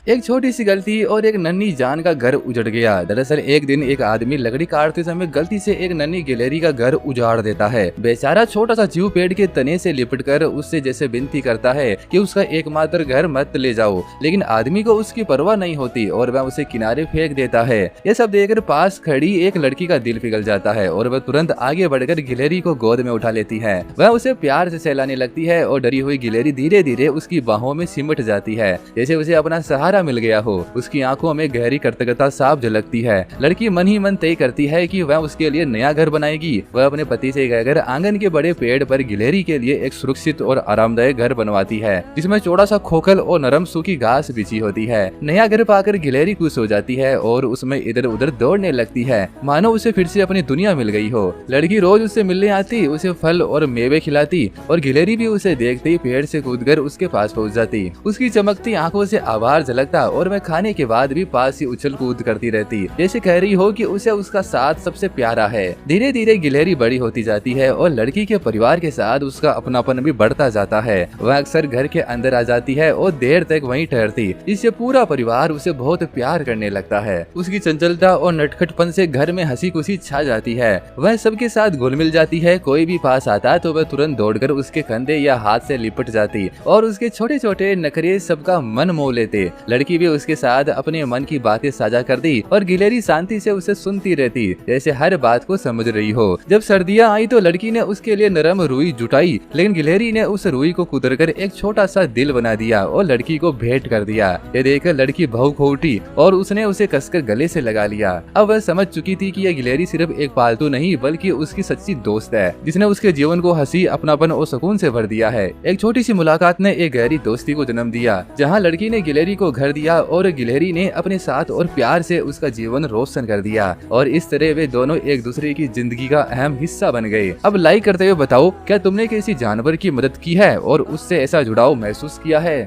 एक छोटी सी गलती और एक नन्ही जान का घर उजड़ गया। दरअसल एक दिन एक आदमी लकड़ी काटते समय गलती से एक नन्ही गिलहरी का घर उजाड़ देता है। बेचारा छोटा सा जीव पेड़ के तने से लिपटकर उससे जैसे विनती करता है कि उसका एकमात्र घर मत ले जाओ, लेकिन आदमी को उसकी परवाह नहीं होती और वह उसे किनारे फेंक देता है। यह सब देखकर पास खड़ी एक लड़की का दिल पिघल जाता है और वह तुरंत आगे बढ़कर गिलहरी को गोद में उठा लेती है। वह उसे प्यार से सहलाने लगती है और डरी हुई गिलहरी धीरे धीरे उसकी बाहों में सिमट जाती है, जैसे उसे अपना सहारा मिल गया हो। उसकी आंखों में गहरी कृतज्ञता साफ झलकती है। लड़की मन ही मन तय करती है कि वह उसके लिए नया घर बनाएगी। वह अपने पति से कहकर आंगन के बड़े पेड़ पर गिलहरी के लिए एक सुरक्षित और आरामदायक घर बनवाती है, जिसमें चौड़ा सा खोखल और नरम सूखी घास बिछी होती है। नया घर पाकर गिलहरी खुश हो जाती है और उसमें इधर उधर दौड़ने लगती है, मानो उसे फिर से अपनी दुनिया मिल गई हो। लड़की रोज उससे मिलने आती, उसे फल और मेवे खिलाती और गिलहरी भी उसे देखते ही पेड़ से कूदकर उसके पास पहुंच जाती। उसकी चमकती आंखों से आभार झलकता और वह खाने के बाद भी पास ही उछल कूद करती रहती, जैसे कह रही हो कि उसे उसका साथ सबसे प्यारा है। धीरे धीरे गिलहरी बड़ी होती जाती है और लड़की के परिवार के साथ उसका अपनापन भी बढ़ता जाता है। वह अक्सर घर के अंदर आ जाती है और देर तक वहीं ठहरती, इससे पूरा परिवार उसे बहुत प्यार करने लगता है। उसकी चंचलता और नटखटपन से घर में हंसी खुशी छा जाती है। वह सबके साथ घुल मिल जाती है। कोई भी पास आता तो वह तुरंत दौड़कर उसके कंधे या हाथ से लिपट जाती और उसके छोटे छोटे नखरे सबका मन मोह लेते। लड़की भी उसके साथ अपने मन की बातें साझा कर दी और गिलहरी शांति से उसे सुनती रहती, जैसे हर बात को समझ रही हो। जब सर्दियां आई तो लड़की ने उसके लिए नरम रुई जुटाई, लेकिन गिलहरी ने उस रुई को कुतरकर एक छोटा सा दिल बना दिया और लड़की को भेंट कर दिया। ये देखकर लड़की भावुक हो उठी और उसने उसे कसकर गले से लगा लिया। अब वह समझ चुकी थी कि यह गिलहरी सिर्फ एक पालतू नहीं बल्कि उसकी सच्ची दोस्त है, जिसने उसके जीवन को हंसी, अपनापन और सुकून से भर दिया है। एक छोटी सी मुलाकात ने एक गहरी दोस्ती को जन्म दिया, जहाँ लड़की ने गिलहरी को घर दिया और गिलहरी ने अपने साथ और प्यार से उसका जीवन रोशन कर दिया। और इस तरह वे दोनों एक दूसरे की जिंदगी का अहम हिस्सा बन गए। अब लाइक करते हुए बताओ, क्या तुमने किसी जानवर की मदद की है और उससे ऐसा जुड़ाव महसूस किया है?